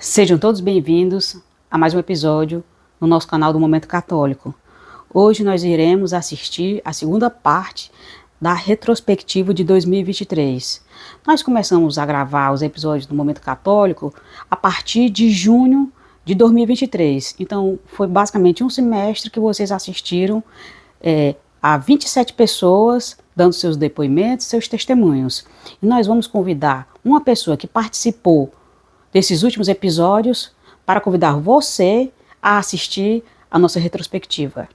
Sejam todos bem-vindos a mais um episódio no nosso canal do Momento Católico. Hoje nós iremos assistir a segunda parte da retrospectiva de 2023. Nós começamos a gravar os episódios do Momento Católico a partir de junho de 2023. Então foi basicamente um semestre que vocês assistiram a 27 pessoas dando seus depoimentos, seus testemunhos. E nós vamos convidar uma pessoa que participou desses últimos episódios para convidar você a assistir a nossa retrospectiva.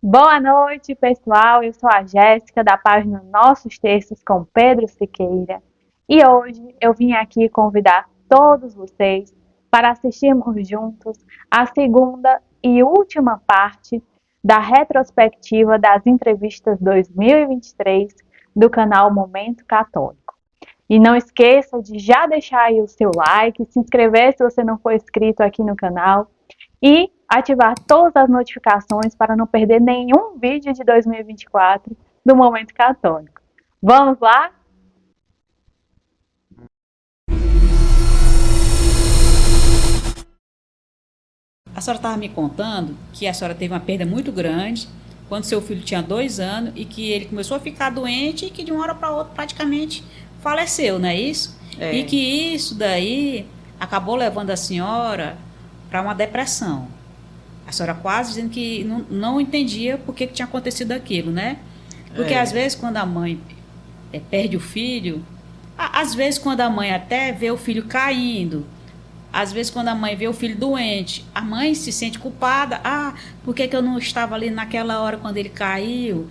Boa noite, pessoal. Eu sou a Jéssica, da página Nossos Textos com Pedro Siqueira. E hoje eu vim aqui convidar todos vocês para assistirmos juntos a segunda e última parte da retrospectiva das entrevistas 2023 do canal Momento Católico. E não esqueça de já deixar aí o seu like, se inscrever se você não for inscrito aqui no canal e ativar todas as notificações para não perder nenhum vídeo de 2024 do Momento Católico. Vamos lá? A senhora estava me contando que a senhora teve uma perda muito grande quando seu filho tinha 2 anos e que ele começou a ficar doente e que de uma hora para outra praticamente faleceu, não é isso? É. E que isso daí acabou levando a senhora para uma depressão. A senhora quase dizendo que não entendia por que tinha acontecido aquilo, né? Porque às vezes quando a mãe perde o filho, às vezes quando a mãe até vê o filho caindo, às vezes quando a mãe vê o filho doente, a mãe se sente culpada. Por que eu não estava ali naquela hora quando ele caiu?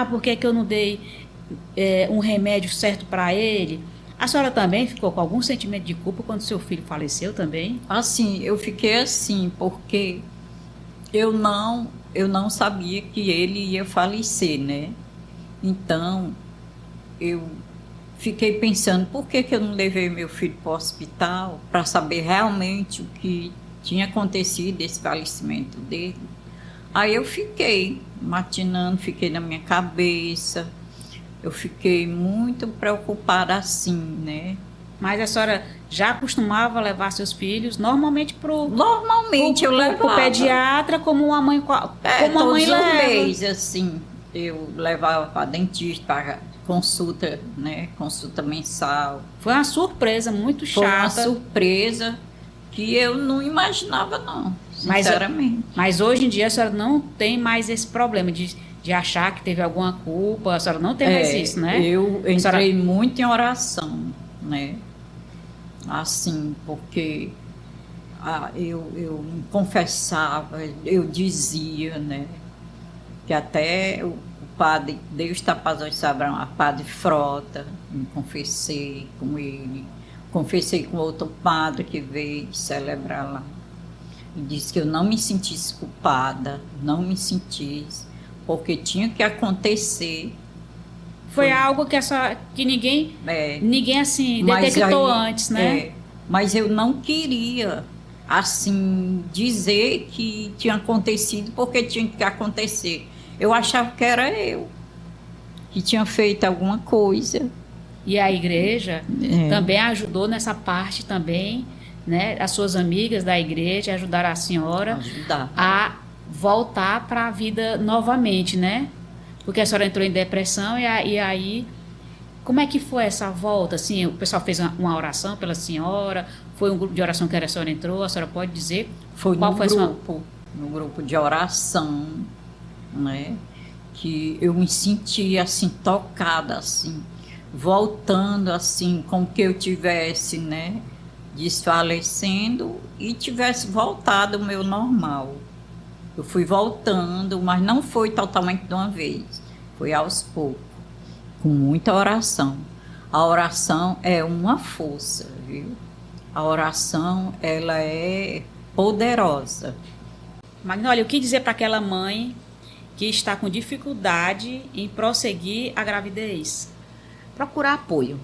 Por que eu não dei um remédio certo para ele? A senhora também ficou com algum sentimento de culpa quando seu filho faleceu também? Assim, eu fiquei assim, porque eu não sabia que ele ia falecer, né? Então, eu fiquei pensando, por que eu não levei meu filho para o hospital para saber realmente o que tinha acontecido, esse falecimento dele? Aí eu fiquei matinando, fiquei na minha cabeça, eu fiquei muito preocupada assim, né? Mas a senhora já costumava levar seus filhos normalmente pro pediatra, como uma mãe, como uma mãe leva. Todos os meses, assim, eu levava para dentista, para consulta, né? Consulta mensal. Foi uma surpresa muito chata. Foi uma surpresa que eu não imaginava, não, sinceramente. Mas hoje em dia a senhora não tem mais esse problema de achar que teve alguma culpa, a senhora não tem mais isso, né? Eu entrei muito em oração, né? Assim, porque eu me confessava, eu dizia, né? Que até o padre, Deus está passando Sabrão, a padre Frota, me confessei com ele, confessei com outro padre que veio celebrar lá. E disse que eu não me sentisse culpada, não me sentisse, porque tinha que acontecer. Foi algo que ninguém assim detectou antes, né? Mas eu não queria assim dizer que tinha acontecido porque tinha que acontecer. Eu achava que era eu que tinha feito alguma coisa. E a igreja também ajudou nessa parte também, né? As suas amigas da igreja ajudaram a senhora a voltar para a vida novamente, né? Porque a senhora entrou em depressão e aí, como é que foi essa volta? Assim, o pessoal fez uma oração pela senhora, foi um grupo de oração que a senhora entrou, a senhora pode dizer? Foi no grupo de oração, né? Que eu me senti assim, tocada, assim, voltando assim, como que eu tivesse, né? Desfalecendo e tivesse voltado ao meu normal. Eu fui voltando, mas não foi totalmente de uma vez. Foi aos poucos, com muita oração. A oração é uma força, viu? A oração, ela é poderosa. Magnólia, o que dizer para aquela mãe que está com dificuldade em prosseguir a gravidez? Procurar apoio.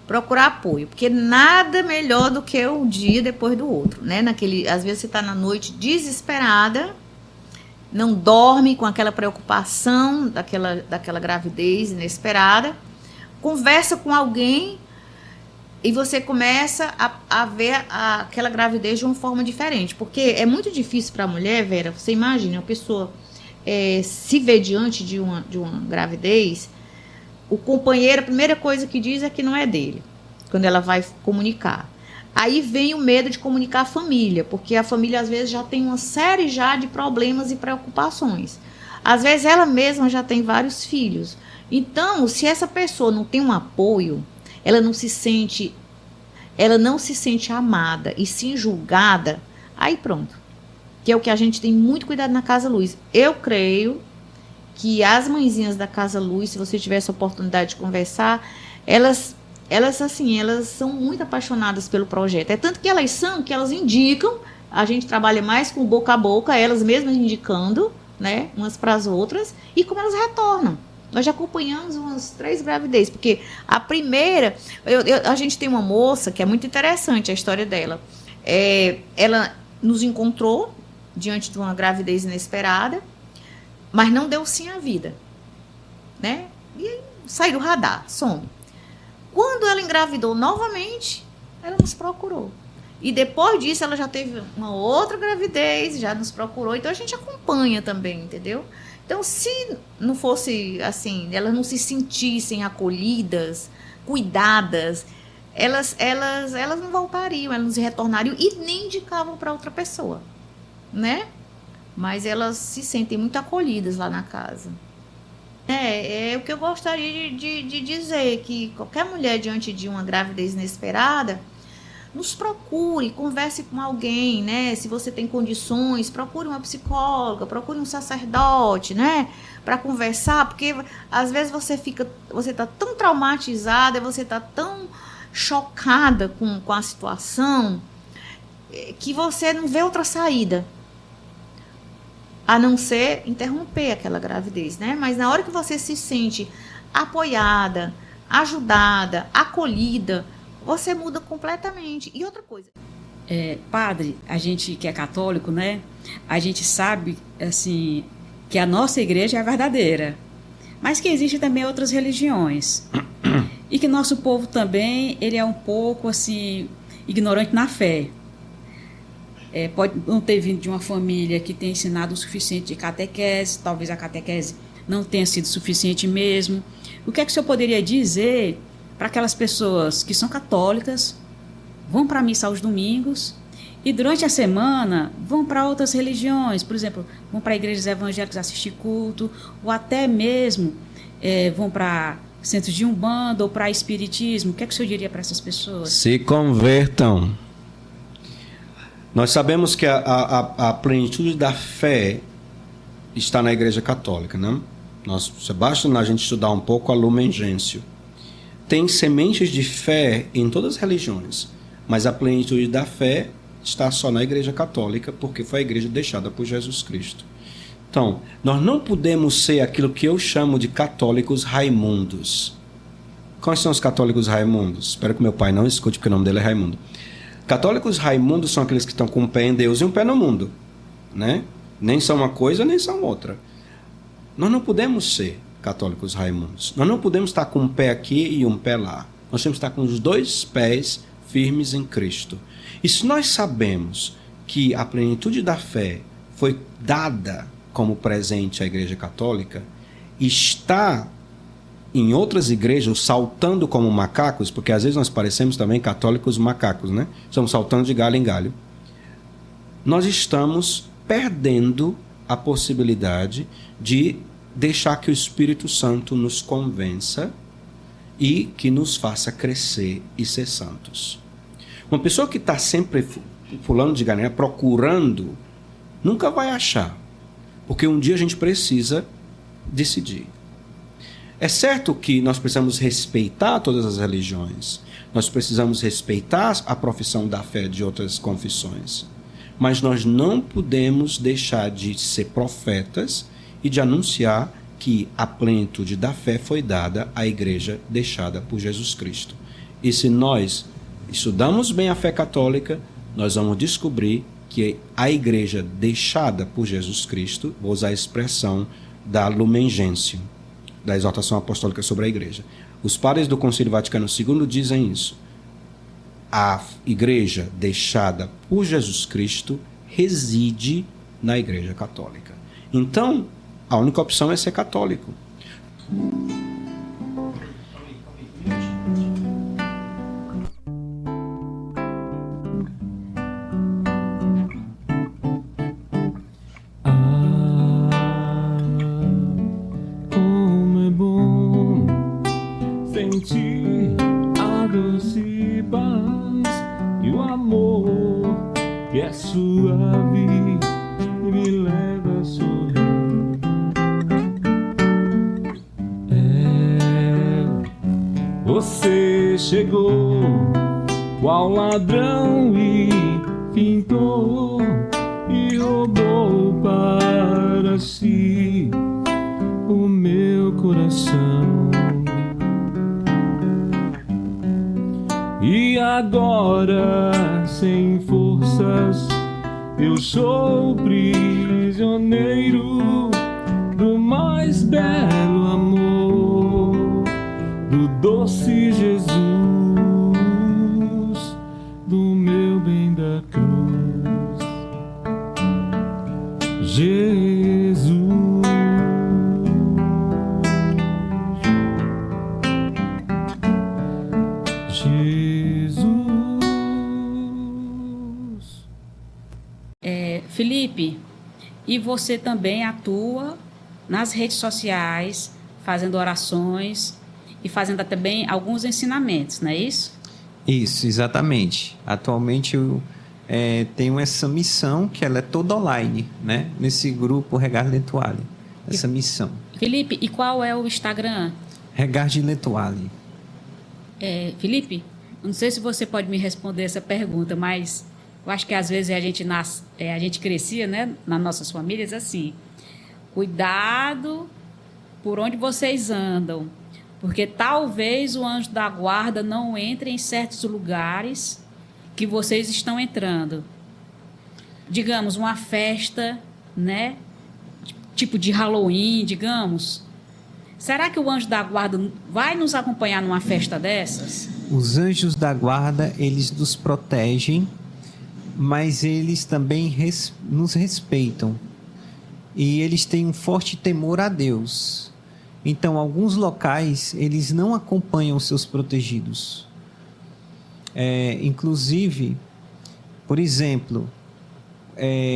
Procurar apoio, porque nada melhor do que um dia depois do outro, né? Às vezes você está na noite desesperada, não dorme com aquela preocupação daquela gravidez inesperada, conversa com alguém E você começa a ver aquela gravidez de uma forma diferente. Porque é muito difícil para a mulher, Vera, você imagina, a pessoa se vê diante de uma gravidez, o companheiro, a primeira coisa que diz é que não é dele, quando ela vai comunicar. Aí vem o medo de comunicar a família, porque a família às vezes já tem uma série já de problemas e preocupações. Às vezes ela mesma já tem vários filhos. Então, se essa pessoa não tem um apoio, ela não se sente amada e sim julgada, aí pronto. Que é o que a gente tem muito cuidado na Casa Luz. Eu creio que as mãezinhas da Casa Luz, se você tiver essa oportunidade de conversar, elas são muito apaixonadas pelo projeto. É tanto que elas indicam, a gente trabalha mais com boca a boca, elas mesmas indicando, né, umas para as outras, e como elas retornam. Nós já acompanhamos umas 3 gravidezes, porque a primeira, a gente tem uma moça que é muito interessante a história dela. Ela nos encontrou diante de uma gravidez inesperada, mas não deu sim à vida, né? E saiu do radar, some. Quando ela engravidou novamente, ela nos procurou. E depois disso, ela já teve uma outra gravidez, já nos procurou. Então, a gente acompanha também, entendeu? Então, se não fosse assim, elas não se sentissem acolhidas, cuidadas, elas não voltariam, elas não retornariam e nem indicavam para outra pessoa, né? Mas elas se sentem muito acolhidas lá na casa. É o que eu gostaria de dizer, que qualquer mulher diante de uma gravidez inesperada, nos procure, converse com alguém, né? Se você tem condições, procure uma psicóloga, procure um sacerdote, né? Para conversar, porque às vezes você tá tão traumatizada, você tá tão chocada com a situação, que você não vê outra saída, a não ser interromper aquela gravidez, né? Mas na hora que você se sente apoiada, ajudada, acolhida, você muda completamente. E outra coisa. Padre, a gente que é católico, né? A gente sabe, assim, que a nossa igreja é a verdadeira, mas que existem também outras religiões. E que nosso povo também, ele é um pouco, assim, ignorante na fé. Pode não ter vindo de uma família que tenha ensinado o suficiente de catequese, talvez a catequese não tenha sido suficiente mesmo. O que é que o senhor poderia dizer para aquelas pessoas que são católicas, vão para a missa aos domingos e durante a semana vão para outras religiões, por exemplo, vão para igrejas evangélicas assistir culto, ou até mesmo vão para centros de umbanda ou para espiritismo? O que é que o senhor diria para essas pessoas? Se convertam. Nós sabemos que a plenitude da fé está na Igreja Católica, né? Basta a gente estudar um pouco a Lumen Gentium. Tem sementes de fé em todas as religiões, mas a plenitude da fé está só na Igreja Católica, porque foi a igreja deixada por Jesus Cristo. Então, nós não podemos ser aquilo que eu chamo de católicos raimundos. Quais são os católicos raimundos? Espero que meu pai não escute, porque o nome dele é Raimundo. Católicos raimundos são aqueles que estão com um pé em Deus e um pé no mundo, né? Nem são uma coisa, nem são outra. Nós não podemos ser católicos raimundos. Nós não podemos estar com um pé aqui e um pé lá. Nós temos que estar com os 2 pés firmes em Cristo. E se nós sabemos que a plenitude da fé foi dada como presente à Igreja Católica, está em outras igrejas saltando como macacos, porque às vezes nós parecemos também católicos macacos, né? Estamos saltando de galho em galho. Nós estamos perdendo a possibilidade de deixar que o Espírito Santo nos convença e que nos faça crescer e ser santos. Uma pessoa que está sempre pulando de galho, procurando, nunca vai achar, porque um dia a gente precisa decidir. É certo que nós precisamos respeitar todas as religiões, nós precisamos respeitar a profissão da fé de outras confissões, mas nós não podemos deixar de ser profetas e de anunciar que a plenitude da fé foi dada à igreja deixada por Jesus Cristo. E se nós estudamos bem a fé católica, nós vamos descobrir que a igreja deixada por Jesus Cristo, vou usar a expressão da Lumen Gentium, da exortação apostólica sobre a igreja. Os padres do Concílio Vaticano II dizem isso. a igreja deixada por Jesus Cristo reside na Igreja Católica. Então, a única opção é ser católico. Como é bom sentir a doce paz e o amor que é suave e me leva a sorrir. Você chegou qual ladrão e fintou e roubou para si o meu coração. E agora, sem forças, eu sou prisioneiro do mais belo amor, do doce Jesus, do meu bem da cruz. Jesus. Felipe, e você também atua nas redes sociais, fazendo orações e fazendo também alguns ensinamentos, não é isso? Isso, exatamente. Atualmente eu tenho essa missão que ela é toda online, né? Nesse grupo Regard l'Étoile, essa missão. Felipe, e qual é o Instagram? Regard l'Étoile. Felipe, não sei se você pode me responder essa pergunta, mas eu acho que às vezes a gente crescia, né, nas nossas famílias assim, cuidado por onde vocês andam, porque talvez o anjo da guarda não entre em certos lugares que vocês estão entrando. Digamos, uma festa, né, tipo de Halloween, digamos. Será que o anjo da guarda vai nos acompanhar numa festa dessas? Os anjos da guarda, eles nos protegem, mas eles também nos respeitam. E eles têm um forte temor a Deus. Então, alguns locais, eles não acompanham os seus protegidos. Inclusive, por exemplo,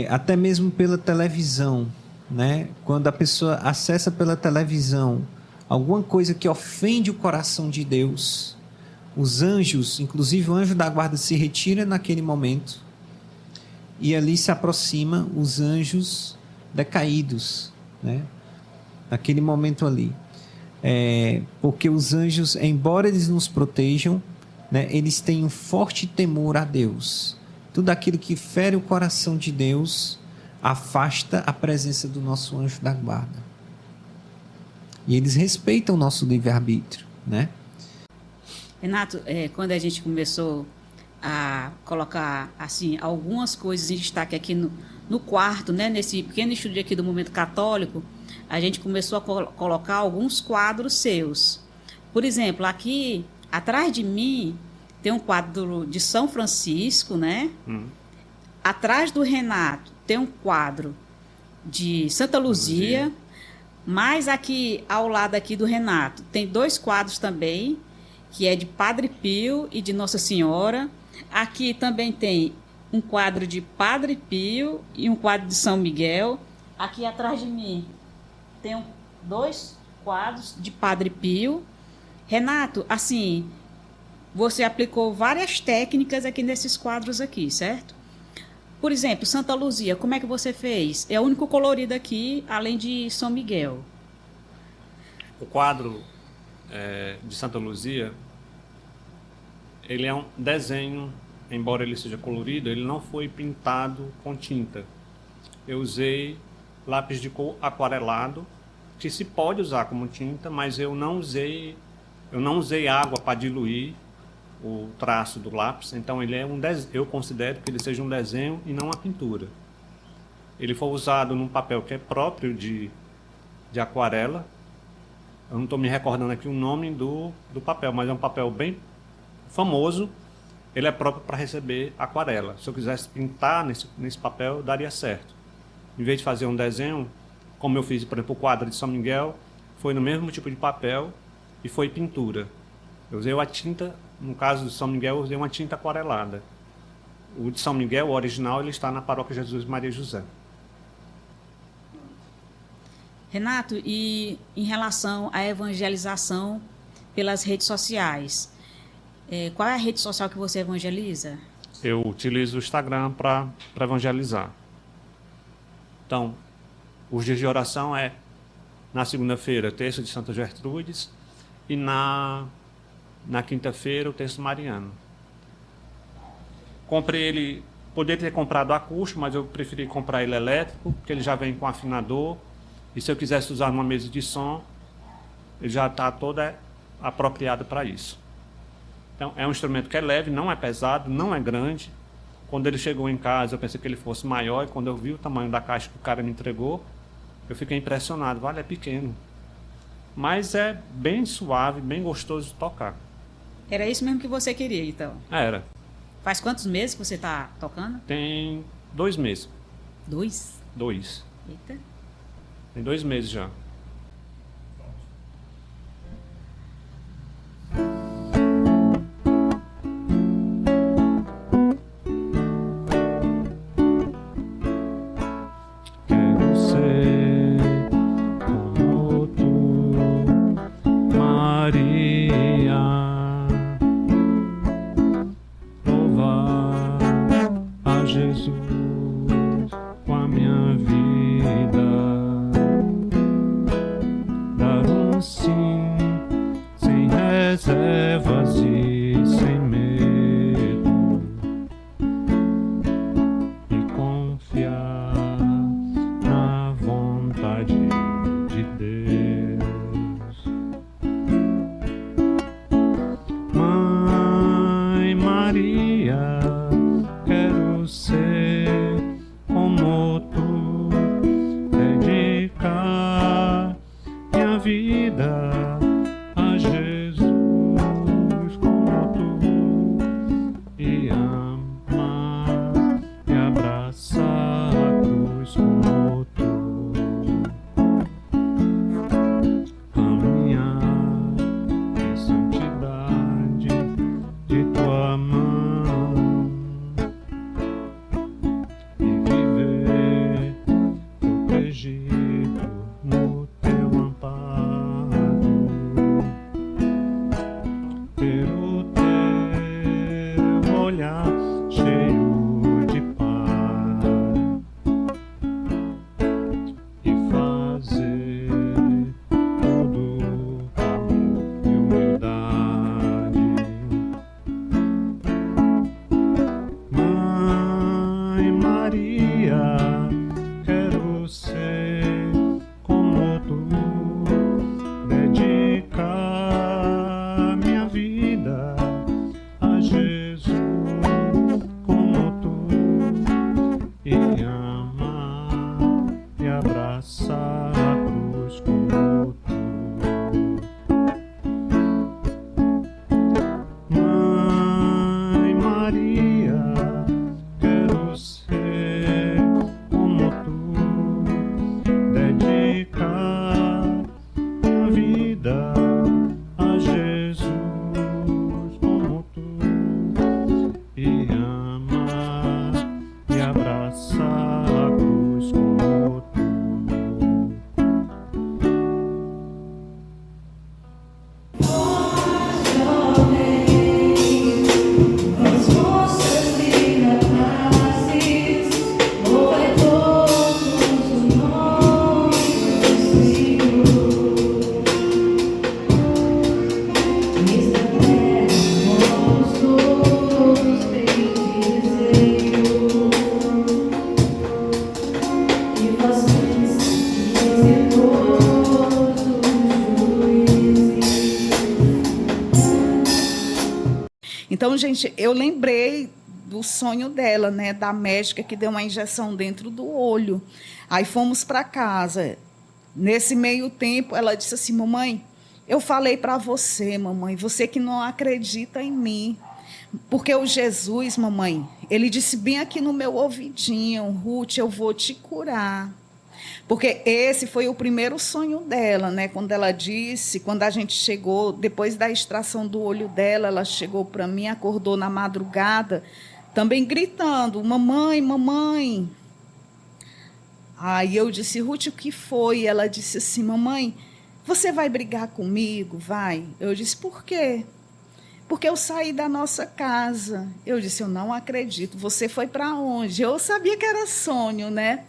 até mesmo pela televisão, né? Quando a pessoa acessa pela televisão alguma coisa que ofende o coração de Deus, os anjos, inclusive o anjo da guarda, se retira naquele momento e ali se aproxima os anjos decaídos, né? Naquele momento ali. Porque os anjos, embora eles nos protejam, né, eles têm um forte temor a Deus. Tudo aquilo que fere o coração de Deus afasta a presença do nosso anjo da guarda. E eles respeitam o nosso livre-arbítrio, né? Renato, quando a gente começou a colocar assim algumas coisas em destaque aqui no quarto, né, nesse pequeno estúdio aqui do Momento Católico, a gente começou a colocar alguns quadros seus. Por exemplo, aqui atrás de mim tem um quadro de São Francisco, né? Atrás do Renato tem um quadro de Santa Luzia. Mas aqui ao lado aqui do Renato tem dois quadros também, que é de Padre Pio e de Nossa Senhora. Aqui também tem um quadro de Padre Pio e um quadro de São Miguel. Aqui atrás de mim tem dois quadros de Padre Pio. Renato, assim, você aplicou várias técnicas aqui nesses quadros aqui, certo? Por exemplo, Santa Luzia, como é que você fez? É o único colorido aqui, além de São Miguel. O quadro de Santa Luzia, ele é um desenho, embora ele seja colorido, ele não foi pintado com tinta. Eu usei lápis de cor aquarelado, que se pode usar como tinta, mas eu não usei água para diluir o traço do lápis. Então ele é eu considero que ele seja um desenho e não uma pintura. Ele foi usado num papel que é próprio de aquarela. Eu não estou me recordando aqui o nome do papel, mas é um papel bem famoso ele é próprio para receber aquarela. Se eu quisesse pintar nesse papel, daria certo. Em vez de fazer um desenho, como eu fiz, por exemplo, o quadro de São Miguel, foi no mesmo tipo de papel e foi pintura. Eu usei a tinta, no caso de São Miguel, eu usei uma tinta aquarelada. O de São Miguel, o original, ele está na Paróquia Jesus Maria José. Renato, e em relação à evangelização pelas redes sociais, qual é a rede social que você evangeliza? Eu utilizo o Instagram para evangelizar. Então, os dias de oração é na segunda-feira, terço de Santa Gertrudes, e na quinta-feira, o terço mariano. Comprei ele, poderia ter comprado acústico, mas eu preferi comprar ele elétrico, porque ele já vem com afinador. E se eu quisesse usar numa mesa de som, ele já está todo apropriado para isso. Então, é um instrumento que é leve, não é pesado, não é grande. Quando ele chegou em casa, eu pensei que ele fosse maior, e quando eu vi o tamanho da caixa que o cara me entregou, eu fiquei impressionado. Vale, é pequeno. Mas é bem suave, bem gostoso de tocar. Era isso mesmo que você queria, então? Era. Faz quantos meses que você está tocando? Tem 2 meses. 2? 2. Eita. Tem 2 meses já. Quero ser como tu, Maria. Louvar a Jesus com a minha vida. Dar um sim, sem reservas e sem medo, e confiar na vontade de Deus. Mãe Maria, quero ser como tu, dedicar minha vida a Jesus como tu, e amar e abraçar a cruz como tu, caminhar em santidade de tua mão e viver protegido no teu amparo, ter o teu olhar cheio de paz e fazer tudo com amor e humildade. Mãe Maria, quero ser como tu, dedicar minha vida a Jesus como tu, e amar e abraçar a cruz como tu. Mãe Maria, quero ser como tu, dedicar minha vida a Jesus como tu, e amar e abraçar a cruz como tu. Então, gente, eu lembrei do sonho dela, né, da médica que deu uma injeção dentro do olho. Aí fomos para casa. Nesse meio tempo, ela disse assim: mamãe, eu falei para você, mamãe, você que não acredita em mim, Porque o Jesus, mamãe, ele disse bem aqui no meu ouvidinho: Ruth, eu vou te curar. Porque esse foi o primeiro sonho dela, né? Quando ela disse, quando a gente chegou, depois da extração do olho dela, ela chegou para mim, acordou na madrugada, também gritando: mamãe, mamãe. Aí eu disse: Ruth, o que foi? Ela disse assim: mamãe, você vai brigar comigo? Vai. Eu disse: por quê? Porque eu saí da nossa casa. Eu disse: eu não acredito. Você foi para onde? Eu sabia que era sonho, né?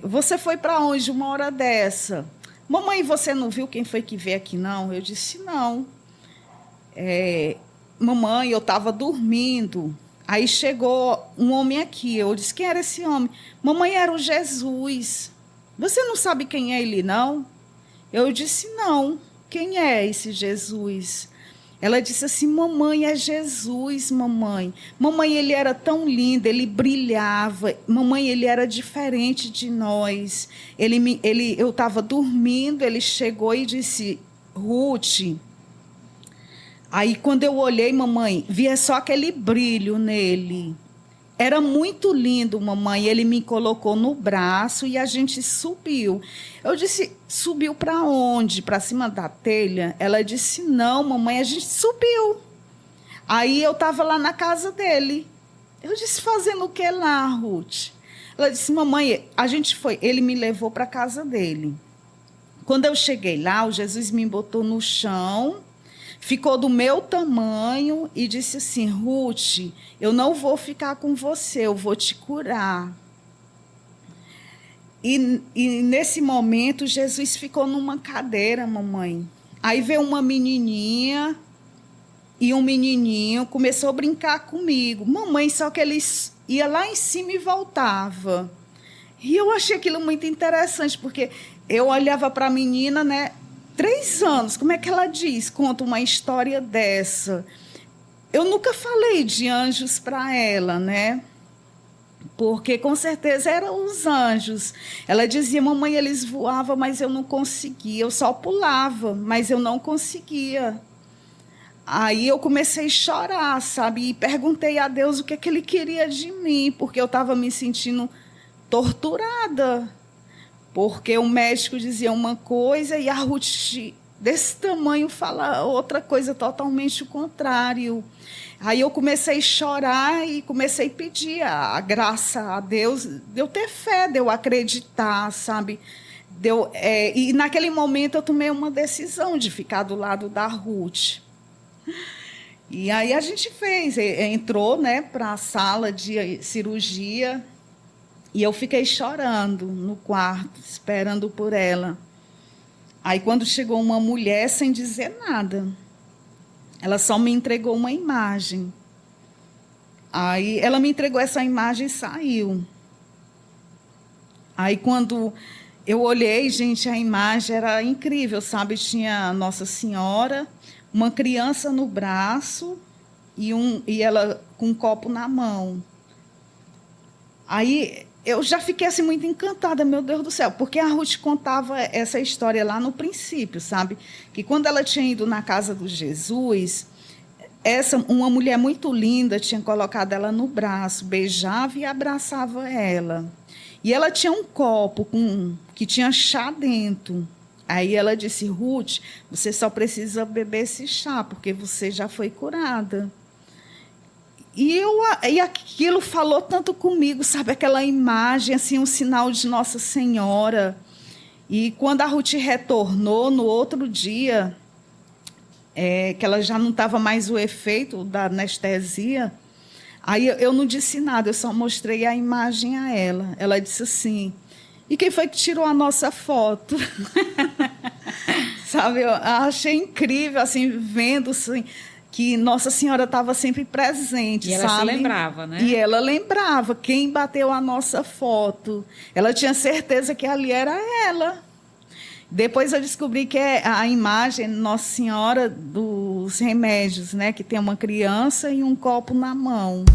Você foi para onde uma hora dessa? Mamãe, você não viu quem foi que veio aqui, não? Eu disse: não. Mamãe, eu estava dormindo. Aí chegou um homem aqui. Eu disse: quem era esse homem? Mamãe, era o Jesus. Você não sabe quem é ele, não? Eu disse: não. Quem é esse Jesus? Ela disse assim: mamãe, é Jesus, mamãe. Mamãe, ele era tão lindo, ele brilhava. Mamãe, ele era diferente de nós. Eu estava dormindo, ele chegou e disse: Ruth. Aí, quando eu olhei, mamãe, via só aquele brilho nele. Era muito lindo, mamãe. Ele me colocou no braço e a gente subiu. Eu disse: subiu para onde? Para cima da telha? Ela disse: não, mamãe, a gente subiu. Aí eu estava lá na casa dele. Eu disse: fazendo o que lá, Ruth? Ela disse: mamãe, a gente foi. Ele me levou para a casa dele. Quando eu cheguei lá, o Jesus me botou no chão, ficou do meu tamanho e disse assim: Ruth, eu não vou ficar com você, eu vou te curar. E nesse momento, Jesus ficou numa cadeira, mamãe. Aí veio uma menininha e um menininho, começou a brincar comigo. Mamãe, só que eles iam lá em cima e voltava. E eu achei aquilo muito interessante, porque eu olhava para a menina, né? 3 anos, como é que ela diz? Conta uma história dessa. Eu nunca falei de anjos para ela, né? Porque com certeza eram os anjos. Ela dizia: mamãe, eles voavam, mas eu não conseguia. Eu só pulava, mas eu não conseguia. Aí eu comecei a chorar, sabe? E perguntei a Deus o que é que ele queria de mim, porque eu estava me sentindo torturada. Porque o médico dizia uma coisa e a Ruth, desse tamanho, fala outra coisa totalmente o contrário. Aí eu comecei a chorar e comecei a pedir a graça a Deus, de eu ter fé, de eu acreditar, sabe? E naquele momento eu tomei uma decisão de ficar do lado da Ruth. E aí a gente entrou, né, para a sala de cirurgia. E eu fiquei chorando no quarto, esperando por ela. Aí, quando chegou uma mulher, sem dizer nada, ela só me entregou uma imagem. Aí, ela me entregou essa imagem e saiu. Aí, quando eu olhei, gente, a imagem era incrível, sabe? Tinha Nossa Senhora, uma criança no braço e ela com um copo na mão. Aí eu já fiquei assim muito encantada, meu Deus do céu, porque a Ruth contava essa história lá no princípio, sabe? Que quando ela tinha ido na casa do Jesus, uma mulher muito linda tinha colocado ela no braço, beijava e abraçava ela. E ela tinha um copo que tinha chá dentro. Aí ela disse: Ruth, você só precisa beber esse chá, porque você já foi curada. E aquilo falou tanto comigo, sabe? Aquela imagem, assim, um sinal de Nossa Senhora. E quando a Ruth retornou, no outro dia, que ela já não estava mais o efeito da anestesia, aí eu não disse nada, eu só mostrei a imagem a ela. Ela disse assim: e quem foi que tirou a nossa foto? Sabe, eu achei incrível, assim, vendo assim, que Nossa Senhora estava sempre presente, e ela sabe? se lembrava, né? E ela lembrava quem bateu a nossa foto. Ela tinha certeza que ali era ela. Depois eu descobri que é a imagem Nossa Senhora dos Remédios, né? Que tem uma criança e um copo na mão.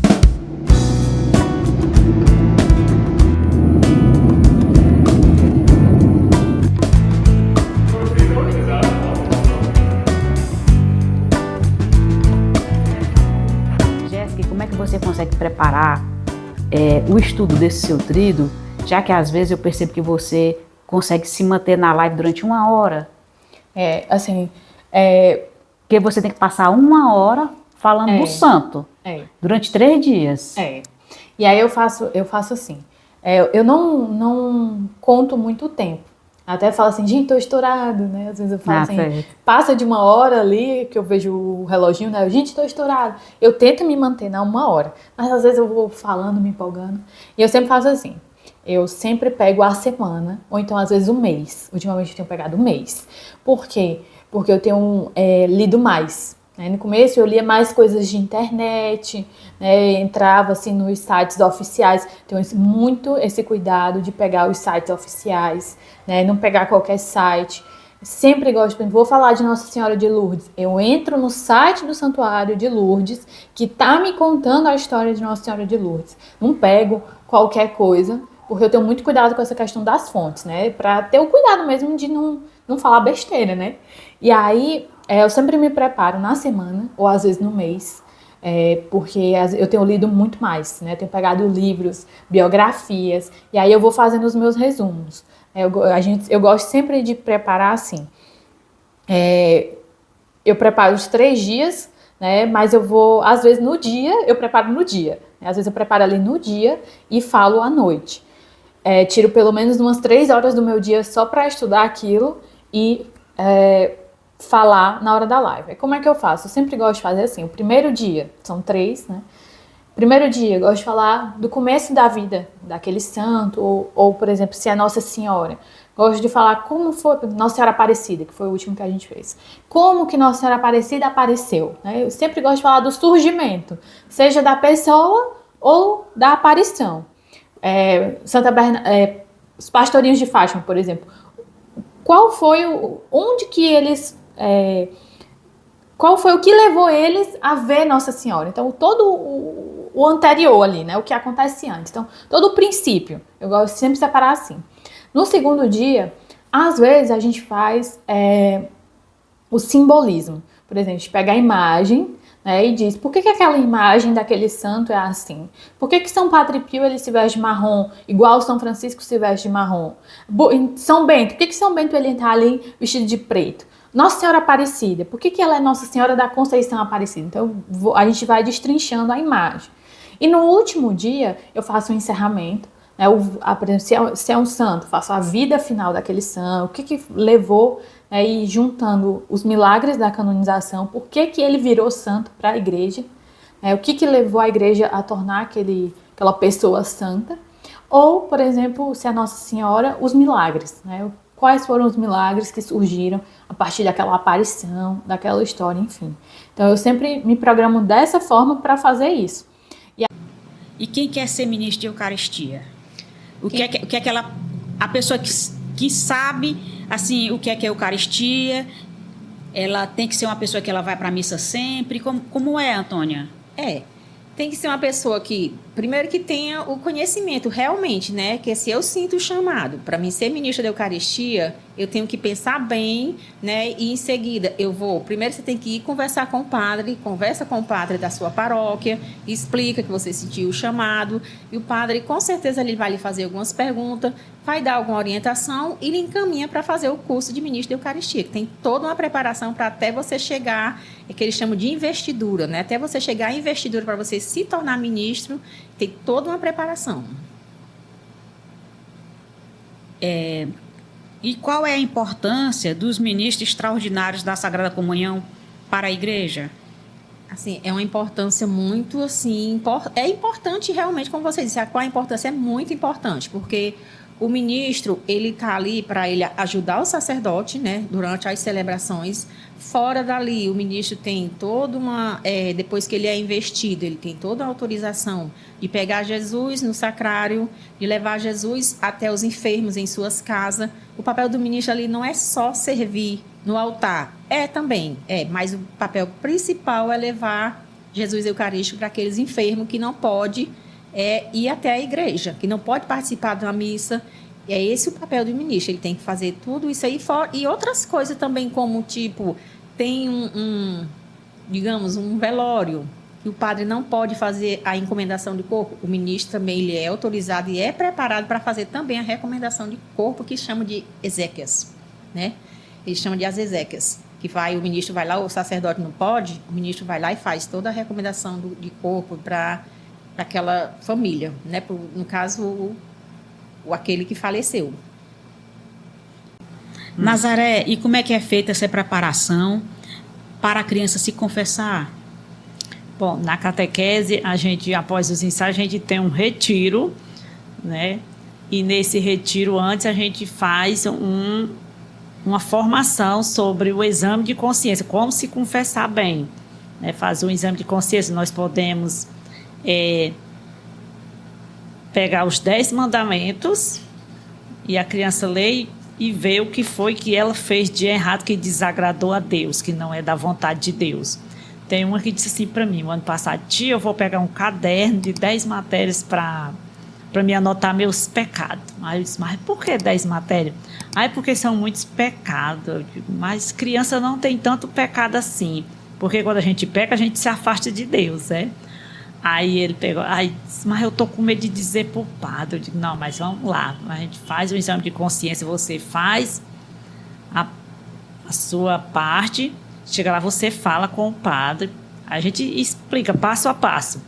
como é que você consegue preparar o estudo desse seu tríduo, já que às vezes eu percebo que você consegue se manter na live durante 1 hora? Porque você tem que passar 1 hora falando do santo durante 3 dias. E aí eu faço assim. Eu não conto muito tempo. Até falo assim, gente, tô estourado, né? Às vezes eu falo passa de 1 hora ali, que eu vejo o reloginho, né? Gente, tô estourado. Eu tento me manter na 1 hora, mas às vezes eu vou falando, me empolgando. E eu sempre faço assim. Eu sempre pego a semana, ou então às vezes o mês. Ultimamente eu tenho pegado o mês. Por quê? Porque eu tenho lido mais. Né? No começo eu lia mais coisas de internet, né? Entrava assim nos sites oficiais. Tenho muito esse cuidado de pegar os sites oficiais, né? Não pegar qualquer site. Sempre gosto, vou falar de Nossa Senhora de Lourdes. Eu entro no site do Santuário de Lourdes, que tá me contando a história de Nossa Senhora de Lourdes. Não pego qualquer coisa, porque eu tenho muito cuidado com essa questão das fontes, né? Para ter o cuidado mesmo de não falar besteira, né? E aí, eu sempre me preparo na semana, ou às vezes no mês, porque eu tenho lido muito mais, né? Tenho pegado livros, biografias, e aí eu vou fazendo os meus resumos. Eu gosto sempre de preparar assim. Eu preparo os 3 dias, né? Mas eu vou, às vezes no dia, eu preparo no dia. Né? Às vezes eu preparo ali no dia e falo à noite. Tiro pelo menos umas 3 horas do meu dia só para estudar aquilo e falar na hora da live. Como é que eu faço? Eu sempre gosto de fazer assim. O primeiro dia, são 3, né? Primeiro dia, eu gosto de falar do começo da vida daquele santo, ou por exemplo, se é Nossa Senhora. Gosto de falar como foi Nossa Senhora Aparecida, que foi o último que a gente fez. Como que Nossa Senhora Aparecida apareceu. Né? Eu sempre gosto de falar do surgimento, seja da pessoa ou da aparição. Os pastorinhos de Fátima, por exemplo. Qual foi qual foi o que levou eles a ver Nossa Senhora? Então, todo o anterior ali, né? O que acontece antes. Então, todo o princípio. Eu gosto de sempre separar assim. No segundo dia, às vezes a gente faz o simbolismo. Por exemplo, a gente pega a imagem, né, e diz por que aquela imagem daquele santo é assim? Por que São Padre Pio ele se veste de marrom, igual São Francisco se veste de marrom? São Bento, por que São Bento ele está ali vestido de preto? Nossa Senhora Aparecida, por que ela é Nossa Senhora da Conceição Aparecida? Então a gente vai destrinchando a imagem. E no último dia eu faço um encerramento, né, por exemplo, se é um santo, faço a vida final daquele santo, o que levou, e juntando os milagres da canonização, por que ele virou santo para a igreja, o que levou a igreja a tornar aquela pessoa santa, ou, por exemplo, se é Nossa Senhora, os milagres, né, quais foram os milagres que surgiram a partir daquela aparição, daquela história, enfim. Então eu sempre me programo dessa forma para fazer isso. E quem quer ser ministro de Eucaristia? O que é a pessoa que sabe assim o que é Eucaristia? Ela tem que ser uma pessoa que ela vai para a missa sempre? Como é, Antônia? Tem que ser uma pessoa que, primeiro, que tenha o conhecimento realmente, né? Que se eu sinto o chamado para mim ser ministra da Eucaristia, eu tenho que pensar bem, né? E em seguida primeiro você tem que ir conversar com o padre, conversa com o padre da sua paróquia, explica que você sentiu o chamado, e o padre com certeza ele vai lhe fazer algumas perguntas, vai dar alguma orientação e lhe encaminha para fazer o curso de ministro da Eucaristia, que tem toda uma preparação para até você chegar, que eles chamam de investidura, né? Até você chegar à investidura para você se tornar ministro, tem toda uma preparação. E qual é a importância dos ministros extraordinários da Sagrada Comunhão para a igreja? Assim, é uma importância muito, assim, é importante realmente, como você disse, qual a importância? É muito importante, porque o ministro, ele está ali para ele ajudar o sacerdote, né, durante as celebrações. Fora dali, o ministro tem toda uma... depois que ele é investido, ele tem toda a autorização de pegar Jesus no sacrário, de levar Jesus até os enfermos em suas casas. O papel do ministro ali não é só servir no altar. Também, mas o papel principal é levar Jesus Eucarístico para aqueles enfermos que não podem ir até a igreja, que não pode participar da missa. E é esse o papel do ministro, ele tem que fazer tudo isso aí fora, e outras coisas também, como tipo, tem digamos, um velório, que o padre não pode fazer a encomendação de corpo, o ministro também ele é autorizado e é preparado para fazer também a recomendação de corpo, que chama de exéquias, né? Eles chamam de as exéquias, que vai, o ministro vai lá, o sacerdote não pode, o ministro vai lá e faz toda a recomendação de corpo para aquela família, né? No caso, aquele que faleceu. Nazaré, e como é que é feita essa preparação para a criança se confessar? Bom, na catequese, a gente, após os ensaios, a gente tem um retiro, né? E nesse retiro, antes, a gente faz uma formação sobre o exame de consciência, como se confessar bem, né? Fazer um exame de consciência, nós podemos pegar os 10 mandamentos e a criança lê e ver o que foi que ela fez de errado, que desagradou a Deus, que não é da vontade de Deus. Tem uma que disse assim para mim, o ano passado: tia, eu vou pegar um caderno de 10 matérias para me anotar meus pecados. Aí eu disse: mas por que 10 matérias? Aí porque são muitos pecados. Eu digo: mas criança não tem tanto pecado assim, porque quando a gente peca, a gente se afasta de Deus, né? Aí ele pegou, aí disse: mas eu tô com medo de dizer pro padre. Eu digo: não, mas vamos lá, a gente faz o exame de consciência, você faz a sua parte, chega lá, você fala com o padre, a gente explica passo a passo.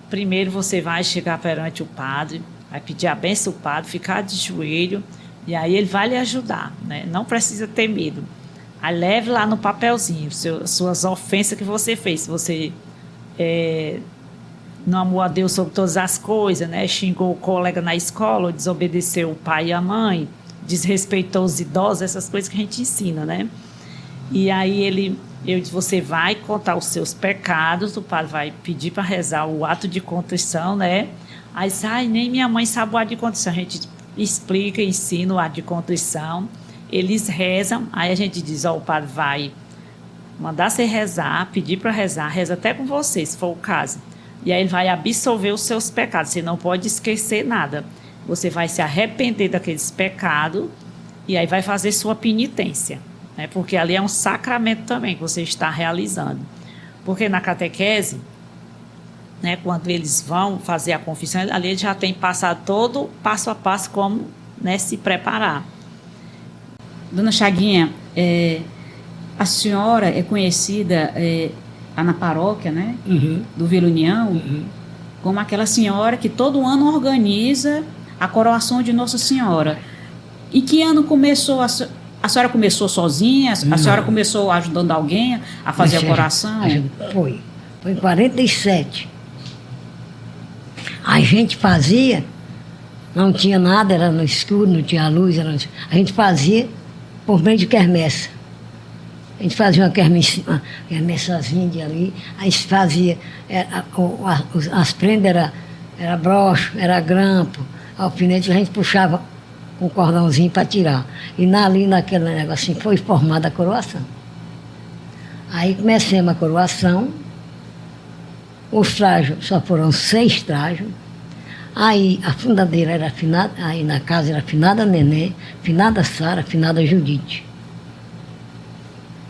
Primeiro você vai chegar perante o padre, vai pedir a bênção ao padre, ficar de joelho, e aí ele vai lhe ajudar, né? Não precisa ter medo. Aí leve lá no papelzinho suas ofensas que você fez. Se você não amou a Deus sobre todas as coisas, né? Xingou o colega na escola, desobedeceu o pai e a mãe, desrespeitou os idosos, essas coisas que a gente ensina, né? E aí você vai contar os seus pecados, o padre vai pedir para rezar o ato de contrição, né? Aí nem minha mãe sabe o ato de contrição. A gente explica, ensina o ato de contrição, eles rezam, aí a gente diz: o padre vai mandar você rezar, pedir para rezar, reza até com você, se for o caso. E aí ele vai absolver os seus pecados, você não pode esquecer nada. Você vai se arrepender daqueles pecados e aí vai fazer sua penitência, né? Porque ali é um sacramento também que você está realizando. Porque na catequese, né, quando eles vão fazer a confissão, ali eles já tem passado todo passo a passo como, né, se preparar. Dona Chaguinha, a senhora é conhecida lá na paróquia, né, do Vila União, como aquela senhora que todo ano organiza a coroação de Nossa Senhora. E que ano começou a senhora começou sozinha? A senhora começou ajudando alguém a fazer a coroação? Foi em 47. A gente fazia, não tinha nada, era no escuro, não tinha luz, a gente fazia por meio de quermesse. A gente fazia uma quermessazinha de ali, a gente fazia, as prendas era broche, era grampo, alfinete, a gente puxava um cordãozinho para tirar. E ali naquele negocinho foi formada a coroação. Aí comecemos a coroação, os trajos só foram 6 trajos. Aí a fundadeira era afinada, aí na casa era afinada Nenê, afinada Sara, afinada Judite.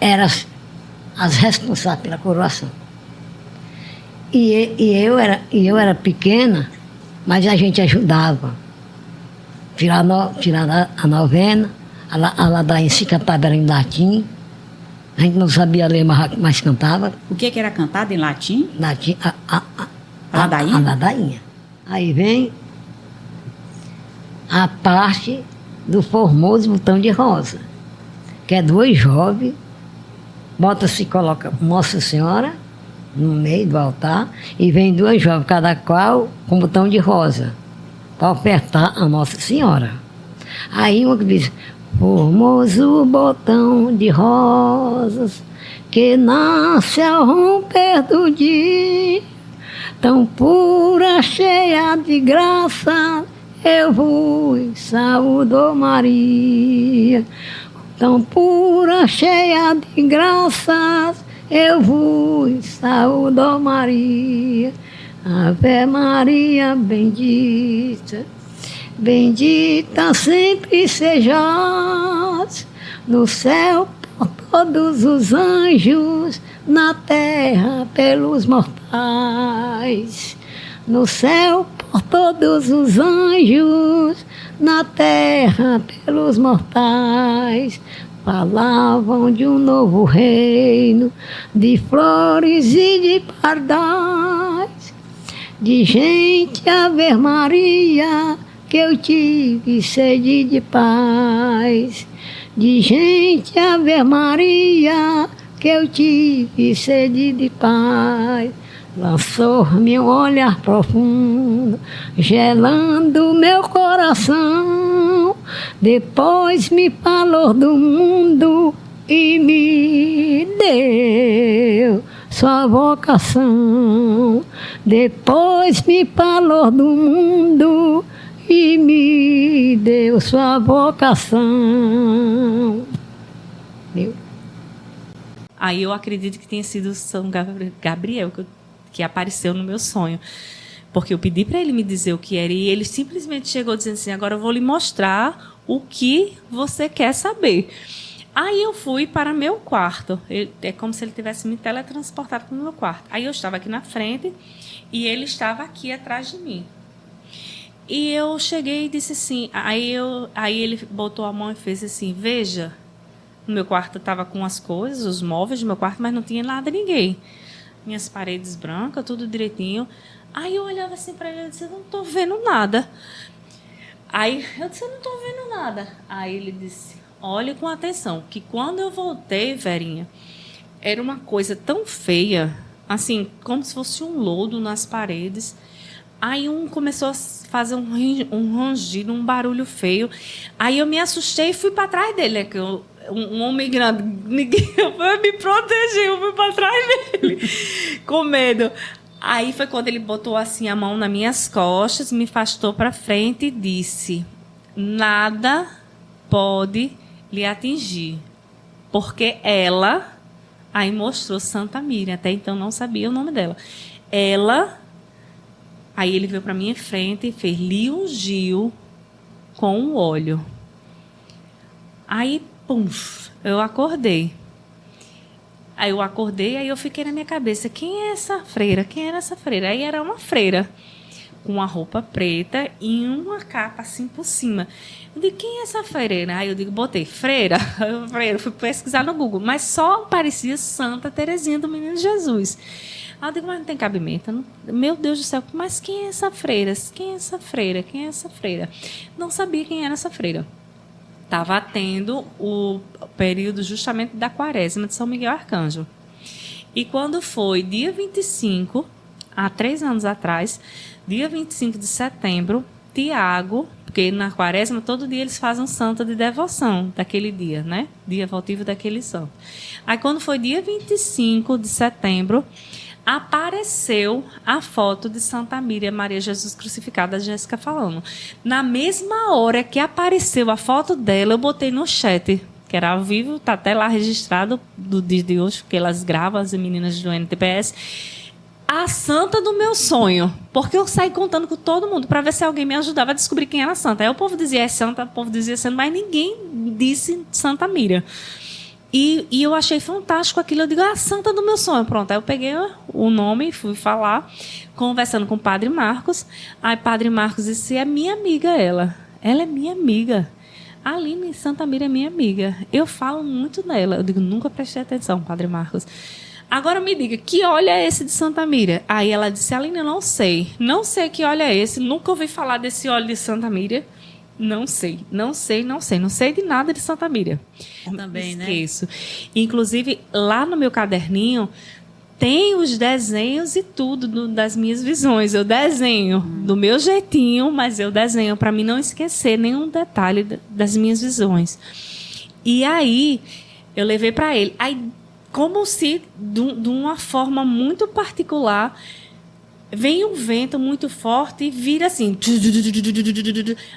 Eram as responsáveis pela coroação. E eu era pequena, mas a gente ajudava. Tirar a novena, a ladainha se cantava era em latim. A gente não sabia ler, mas cantava. O que era cantado em latim? Latim, a ladainha? A ladainha. Aí vem a parte do formoso botão de rosa, que é 2 jovens, bota-se e coloca Nossa Senhora no meio do altar, e vem 2 jovens, cada qual com botão de rosa, para apertar a Nossa Senhora. Aí uma que diz: formoso botão de rosas, que nasce ao romper do dia, tão pura, cheia de graça, eu vos saúdo, Maria. Tão pura, cheia de graças, eu vos saúdo, Maria. Ave Maria bendita, bendita sempre sejais, no céu por todos os anjos, na terra pelos mortais, no céu por todos os anjos, na terra pelos mortais. Falavam de um novo reino, de flores e de pardais, de gente Ave Maria, que eu tive sede de paz. De gente Ave Maria, que eu tive sede de paz. Lançou-me um olhar profundo, gelando meu coração. Depois me falou do mundo e me deu sua vocação. Depois me falou do mundo e me deu sua vocação. Deu. Aí eu acredito que tenha sido São Gabriel que apareceu no meu sonho. Porque eu pedi para ele me dizer o que era e ele simplesmente chegou dizendo assim: agora eu vou lhe mostrar o que você quer saber. Aí eu fui para meu quarto. É como se ele tivesse me teletransportado para o meu quarto. Aí eu estava aqui na frente e ele estava aqui atrás de mim. E eu cheguei e disse assim, aí ele botou a mão e fez assim: veja, no meu quarto estava com as coisas, os móveis do meu quarto, mas não tinha nada, ninguém. Minhas paredes brancas, tudo direitinho. Aí eu olhava assim para ele e disse: eu não estou vendo nada. Aí eu disse: eu não estou vendo nada. Aí ele disse: olhe com atenção, que quando eu voltei, Verinha, era uma coisa tão feia, assim, como se fosse um lodo nas paredes. Aí começou a fazer um rangido, um barulho feio. Aí eu me assustei e fui para trás dele, né? Que um homem grande, ninguém me protegeu, eu fui para trás dele, com medo. Aí foi quando ele botou assim a mão nas minhas costas, me afastou para frente e disse: nada pode lhe atingir, porque ela... Aí mostrou Santa Miriam, até então não sabia o nome dela. Ela... Aí ele veio para minha frente e fez: lhe ungiu com o óleo. Aí, pum, eu acordei. Aí eu acordei, aí eu fiquei na minha cabeça: quem é essa freira? Quem era essa freira? Aí era uma freira, com uma roupa preta e uma capa assim por cima. Eu digo: quem é essa freira? Aí eu digo, botei freira. Freira, fui pesquisar no Google, mas só aparecia Santa Teresinha do Menino Jesus. Aí eu digo: mas não tem cabimento. Não, meu Deus do céu, mas quem é essa freira? Quem é essa freira? Quem é essa freira? Não sabia quem era essa freira. Estava tendo o período justamente da quaresma de São Miguel Arcanjo. E quando foi dia 25, há 3 anos atrás, dia 25 de setembro, Tiago, porque na quaresma todo dia eles fazem um santo de devoção daquele dia, né? Dia votivo daquele santo. Aí quando foi dia 25 de setembro, apareceu a foto de Santa Miriam Maria Jesus Crucificada, a Jéssica falando. Na mesma hora que apareceu a foto dela, eu botei no chat, que era ao vivo, está até lá registrado do dia de hoje, porque elas gravam, as meninas do NTPS, a santa do meu sonho. Porque eu saí contando com todo mundo para ver se alguém me ajudava a descobrir quem era a santa. Aí o povo dizia é santa, o povo dizia santa, mas ninguém disse Santa Miriam. E eu achei fantástico aquilo. Eu digo: a santa do meu sonho. Pronto, aí eu peguei o nome e fui falar, conversando com o Padre Marcos. Aí Padre Marcos disse: é minha amiga ela. Ela é minha amiga. A Aline Santa Miriam é minha amiga. Eu falo muito nela. Eu digo: nunca prestei atenção, Padre Marcos. Agora me diga, que óleo é esse de Santa Miriam? Aí ela disse: Aline, eu não sei. Não sei que óleo é esse. Nunca ouvi falar desse óleo de Santa Miriam. Não sei de nada de Santa Miriam. Também, né? Esqueço. Inclusive, lá no meu caderninho, tem os desenhos e tudo das minhas visões. Eu desenho do meu jeitinho, mas eu desenho para mim não esquecer nenhum detalhe das minhas visões. E aí, eu levei para ele. Aí, como se, de uma forma muito particular, vem um vento muito forte e vira assim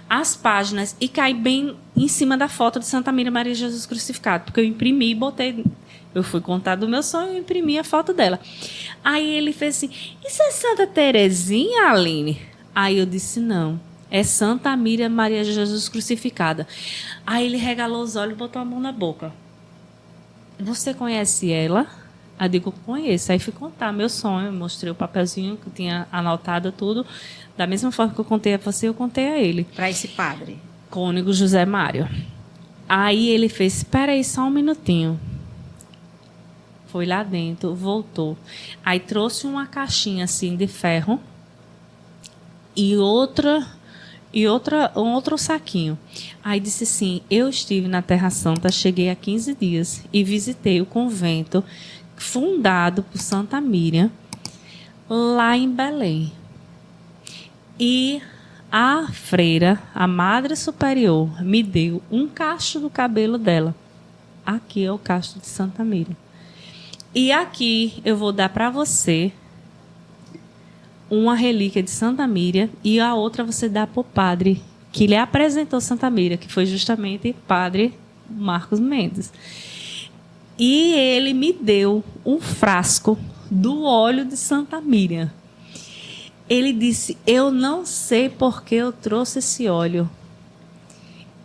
as páginas e cai bem em cima da foto de Santa Miriam Maria Jesus Crucificado, porque eu imprimi e botei. Eu fui contar do meu sonho e imprimi a foto dela. Aí ele fez assim: isso é Santa Teresinha, Aline? Aí eu disse: não, é Santa Miriam Maria Jesus Crucificada. Aí ele regalou os olhos e botou a mão na boca. Você conhece ela? Aí eu digo, conheço. Aí fui contar meu sonho, mostrei o papelzinho que eu tinha anotado tudo. Da mesma forma que eu contei a você, eu contei a ele. Para esse padre. Cônego José Mário. Aí ele fez, espera aí só um minutinho. Foi lá dentro, voltou. Aí trouxe uma caixinha assim de ferro e um outro saquinho. Aí disse assim, eu estive na Terra Santa, cheguei há 15 dias e visitei o convento fundado por Santa Miriam, lá em Belém. E a freira, a Madre Superior, me deu um cacho do cabelo dela. Aqui é o cacho de Santa Miriam. E aqui eu vou dar para você uma relíquia de Santa Miriam e a outra você dá para o padre que lhe apresentou Santa Miriam, que foi justamente padre Marcos Mendes. E ele me deu um frasco do óleo de Santa Miriam. Ele disse, eu não sei por que eu trouxe esse óleo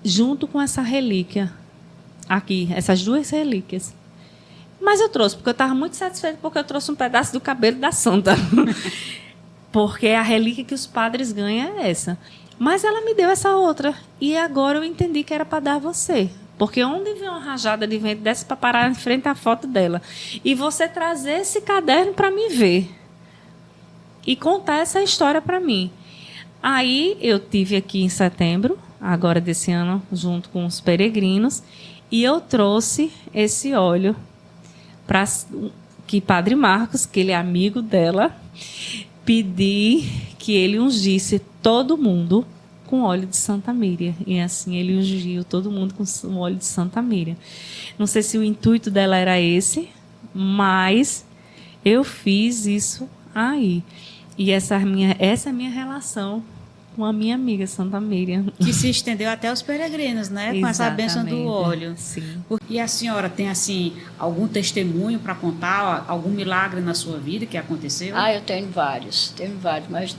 junto com essa relíquia aqui, essas duas relíquias. Mas eu trouxe, porque eu estava muito satisfeita porque eu trouxe um pedaço do cabelo da santa. Porque a relíquia que os padres ganham é essa. Mas ela me deu essa outra. E agora eu entendi que era para dar a você. Porque onde vem uma rajada de vento dessa para parar em frente à foto dela? E você trazer esse caderno para me ver. E contar essa história para mim. Aí eu tive aqui em setembro, agora desse ano, junto com os peregrinos. E eu trouxe esse óleo para que Padre Marcos, que ele é amigo dela, pedi que ele ungisse todo mundo com óleo de Santa Miriam. E assim ele ungiu todo mundo com o óleo de Santa Miriam. Não sei se o intuito dela era esse, mas eu fiz isso aí. E essa é a minha relação com a minha amiga Santa Miriam. Que se estendeu até os peregrinos, né? Com essa bênção do óleo. Sim. E a senhora tem, assim, algum testemunho para contar, algum milagre na sua vida que aconteceu? Eu tenho vários, mas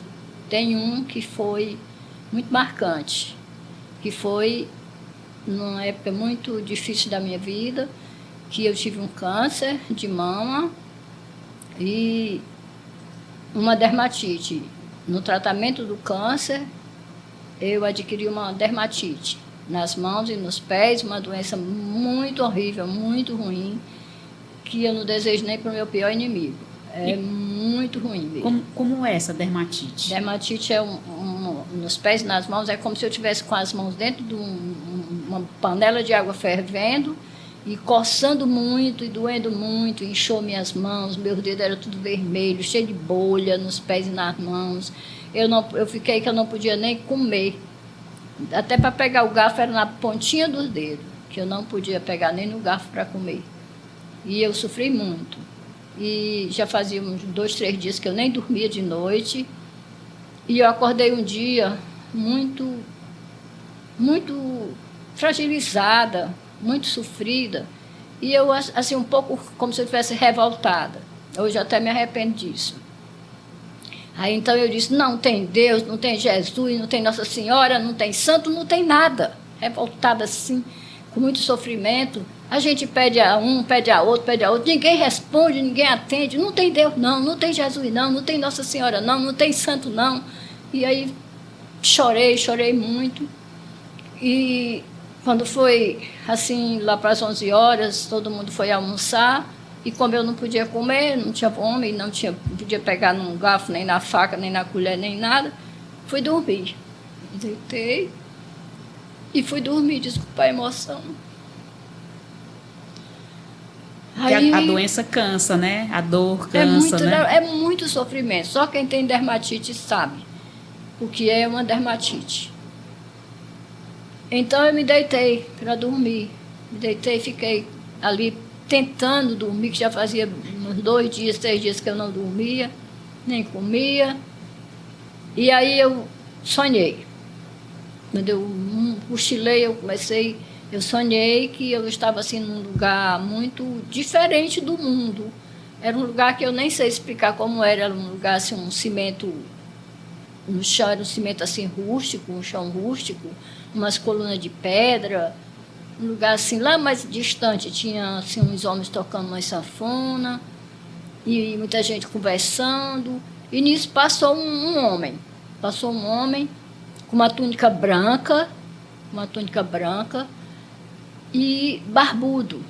tem um que foi muito marcante, que foi numa época muito difícil da minha vida, que eu tive um câncer de mama e uma dermatite. No tratamento do câncer, eu adquiri uma dermatite nas mãos e nos pés, uma doença muito horrível, muito ruim, que eu não desejo nem para o meu pior inimigo. É muito ruim mesmo. Como é essa dermatite? Dermatite é nos pés e nas mãos, é como se eu tivesse com as mãos dentro de uma panela de água fervendo e coçando muito e doendo muito, inchou minhas mãos, meus dedos eram tudo vermelho, cheio de bolha nos pés e nas mãos. Eu fiquei que eu não podia nem comer. Até para pegar o garfo era na pontinha dos dedos, que eu não podia pegar nem no garfo para comer. E eu sofri muito. E já fazia uns 2, 3 dias que eu nem dormia de noite. E eu acordei um dia muito fragilizada, muito sofrida, e eu, assim, um pouco como se eu estivesse revoltada. Hoje eu até me arrependo disso. Aí então eu disse, não tem Deus, não tem Jesus, não tem Nossa Senhora, não tem santo, não tem nada. Revoltada assim, com muito sofrimento. A gente pede a um, pede a outro, ninguém responde, ninguém atende. Não tem Deus não, não tem Jesus não tem Nossa Senhora não tem santo não. E aí chorei muito. E quando foi, assim, lá para as 11 horas, todo mundo foi almoçar, e como eu não podia comer, não tinha fome, não podia pegar num garfo, nem na faca, nem na colher, nem nada, fui dormir. Deitei e fui dormir, desculpa a emoção. Aí, a doença cansa, né? A dor cansa, né? É muito sofrimento. Só quem tem dermatite sabe o que é uma dermatite. Então eu me deitei para dormir. Me deitei e fiquei ali tentando dormir, que já fazia uns 2 dias, 3 dias que eu não dormia, nem comia. E aí eu sonhei. Quando eu cochilei, eu sonhei que eu estava assim num lugar muito diferente do mundo. Era um lugar que eu nem sei explicar como era um lugar assim, um cimento no chão, era um cimento assim rústico, um chão rústico, umas colunas de pedra, um lugar assim lá mais distante, tinha assim uns homens tocando uma sanfona, e muita gente conversando. E nisso passou um homem. Passou um homem com uma túnica branca e barbudo.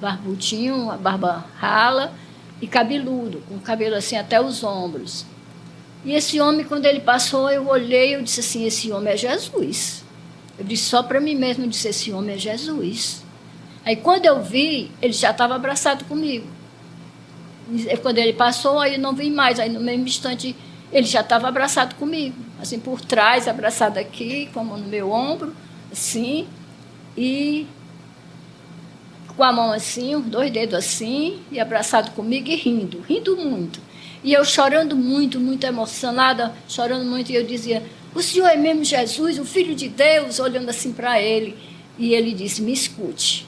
Barbudinho, a barba rala e cabeludo, com o cabelo assim até os ombros. E esse homem, quando ele passou, eu olhei e eu disse assim, esse homem é Jesus. Eu disse só para mim mesmo, eu disse, esse homem é Jesus. Aí quando eu vi, ele já estava abraçado comigo. E quando ele passou, aí eu não vi mais. Aí no mesmo instante, ele já estava abraçado comigo. Assim, por trás, abraçado aqui, com a mão no meu ombro, assim. E com a mão assim, os 2 dedos assim, e abraçado comigo e rindo muito. E eu chorando muito, muito emocionada, chorando muito, e eu dizia, o Senhor é mesmo Jesus, o Filho de Deus, olhando assim para ele. E ele disse, me escute.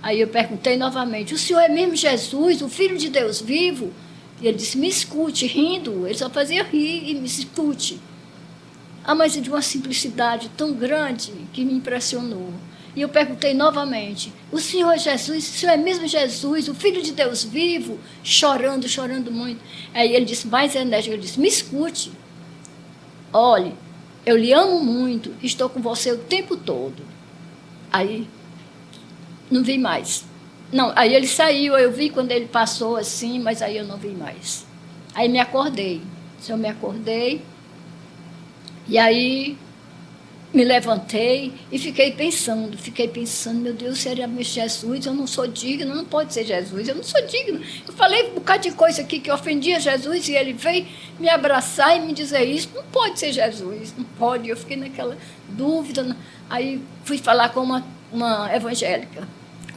Aí eu perguntei novamente, o Senhor é mesmo Jesus, o Filho de Deus vivo? E ele disse, me escute, rindo, ele só fazia rir e me escute. Ah, mas é de uma simplicidade tão grande que me impressionou. E eu perguntei novamente, o Senhor é Jesus, o Senhor é mesmo Jesus, o Filho de Deus vivo? Chorando muito. Aí ele disse, mais enérgico, ele disse, me escute. Olhe, eu lhe amo muito, estou com você o tempo todo. Aí, não vi mais. Não, aí ele saiu, eu vi quando ele passou assim, mas aí eu não vi mais. Aí me acordei. Eu me acordei, e aí me levantei e fiquei pensando, meu Deus, seria Jesus, eu não sou digno, não pode ser Jesus, eu não sou digno. Eu falei um bocado de coisa aqui que ofendia Jesus e ele veio me abraçar e me dizer isso, não pode ser Jesus, não pode. Eu fiquei naquela dúvida, aí fui falar com uma evangélica,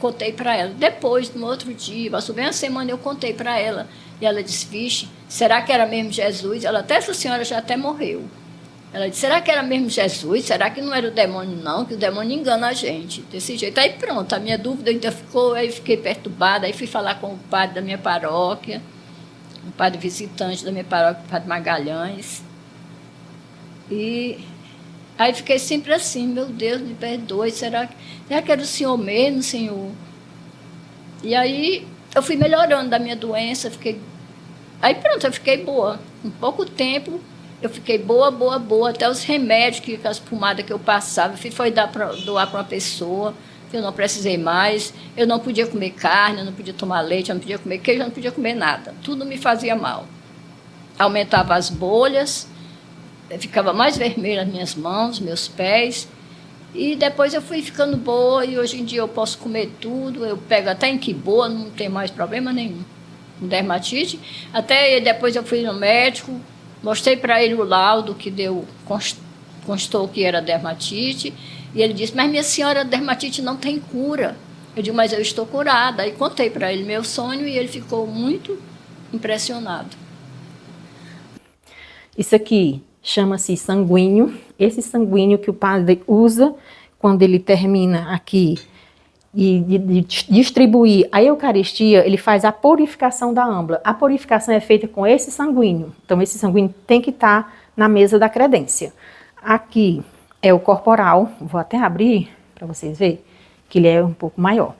contei para ela. Depois, no outro dia, passou bem uma semana, eu contei para ela, e ela disse, vixe, será que era mesmo Jesus? Essa senhora já até morreu. Ela disse, será que era mesmo Jesus? Será que não era o demônio, não? Que o demônio engana a gente, desse jeito. Aí pronto, a minha dúvida ainda ficou, aí fiquei perturbada, aí fui falar com o padre da minha paróquia, o padre visitante da minha paróquia, o padre Magalhães. E aí fiquei sempre assim, meu Deus, me perdoe, será que era o Senhor mesmo, Senhor? E aí eu fui melhorando da minha doença, aí pronto, eu fiquei boa. Em pouco tempo, eu fiquei boa, até os remédios, as pomadas que eu passava, foi doar para uma pessoa, que eu não precisei mais, eu não podia comer carne, eu não podia tomar leite, eu não podia comer queijo, eu não podia comer nada, tudo me fazia mal. Aumentava as bolhas, ficava mais vermelha as minhas mãos, meus pés, e depois eu fui ficando boa, e hoje em dia eu posso comer tudo, eu pego até em que boa, não tem mais problema nenhum, com dermatite. Até depois eu fui no médico, mostrei para ele o laudo que constou que era dermatite, e ele disse, mas minha senhora, a dermatite não tem cura. Eu digo, mas eu estou curada. Aí contei para ele meu sonho e ele ficou muito impressionado. Isso aqui chama-se sanguíneo. Esse sanguíneo que o padre usa quando ele termina aqui de distribuir a Eucaristia, ele faz a purificação da âmbula. A purificação é feita com esse sanguíneo. Então, esse sanguíneo tem que estar na mesa da credência. Aqui é o corporal. Vou até abrir para vocês verem que ele é um pouco maior.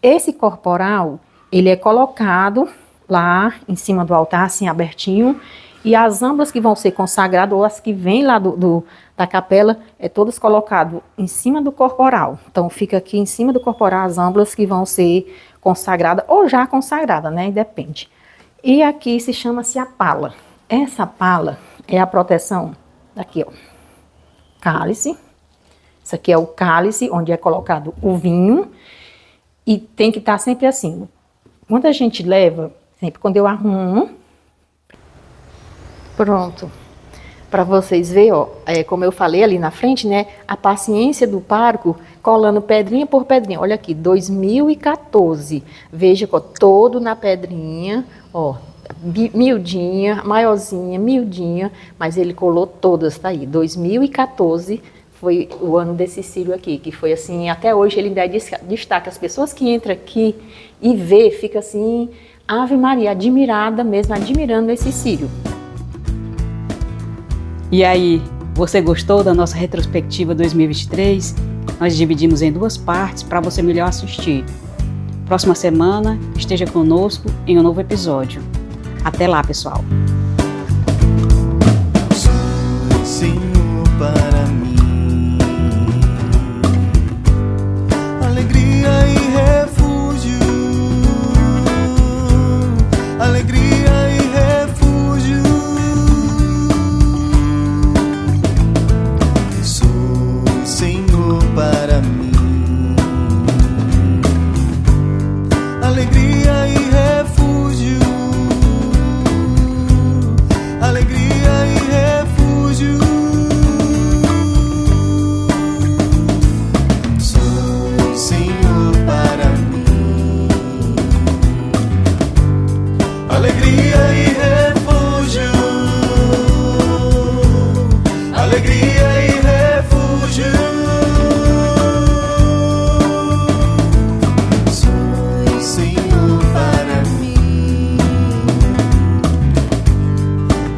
Esse corporal, ele é colocado lá em cima do altar, assim, abertinho. E as âmbulas que vão ser consagradas, ou as que vêm lá da capela, é todas colocadas em cima do corporal. Então, fica aqui em cima do corporal as âmbulas que vão ser consagradas, ou já consagradas, né? Depende. E aqui chama-se a pala. Essa pala é a proteção daqui, ó. Cálice. Isso aqui é o cálice, onde é colocado o vinho. E tem que estar sempre assim. Quando a gente leva, sempre quando eu arrumo, pronto, para vocês verem, ó, como eu falei ali na frente, né, a paciência do pároco colando pedrinha por pedrinha. Olha aqui, 2014, veja, ó, todo na pedrinha, ó, miudinha, maiorzinha, miudinha, mas ele colou todas, tá aí, 2014 foi o ano desse círio aqui, que foi assim, até hoje ele ainda destaca, as pessoas que entram aqui e vê, fica assim, Ave Maria, admirada mesmo, admirando esse círio. E aí, você gostou da nossa retrospectiva 2023? Nós dividimos em 2 partes para você melhor assistir. Próxima semana, esteja conosco em um novo episódio. Até lá, pessoal! Senhor, para mim, alegria e refúgio, alegria e refúgio. Sou Senhor para mim, alegria e refúgio, alegria e refúgio. Sou Senhor para mim, alegria e refúgio, alegria e refúgio. Sou Senhor para mim,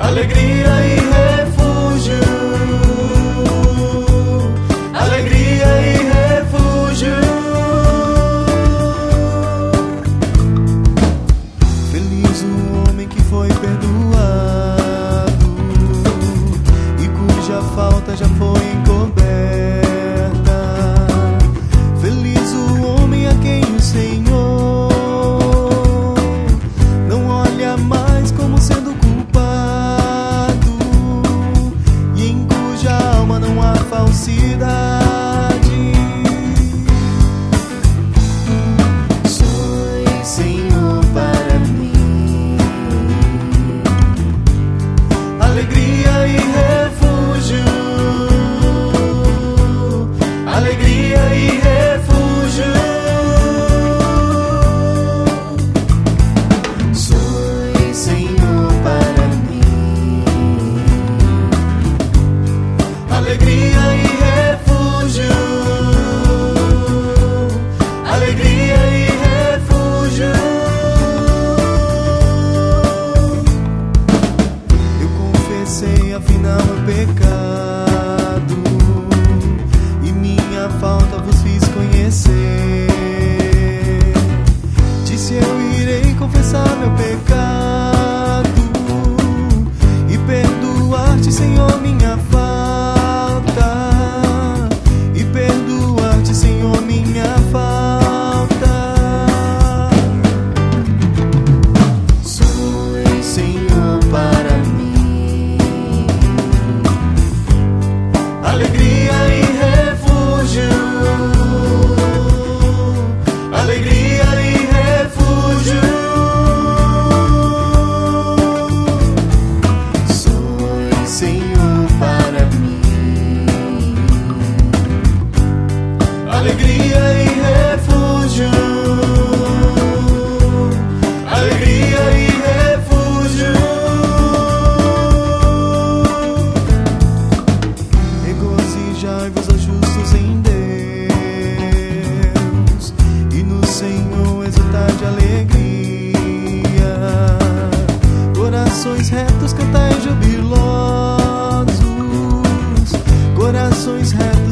alegria e refúgio, alegria e refúgio. Feliz o homem que foi perdoado e cuja falta já foi encoberta. Feliz o homem a quem o Senhor não olha mais como sendo culpado e em cuja alma não há falsidade. Sois Senhor para mim, alegria e refúgio, alegria e refúgio. Sois Senhor para mim, alegria e refúgio, alegria e refúgio. Eu confessei afinal o pecado e minha falta vos fiz conhecer. Disse eu irei confessar meu pecado e perdoar-te, Senhor, minha falta, e perdoar-te, Senhor, minha falta. Sois Senhor para mim, alegria e refúgio, alegria e refúgio. Sois Senhor para mim, alegria e refúgio, alegria e refúgio. Regozijai-vos, ó justos, em Deus, e no Senhor exultai de alegria. Corações retos, cantai jubilosos, corações retos,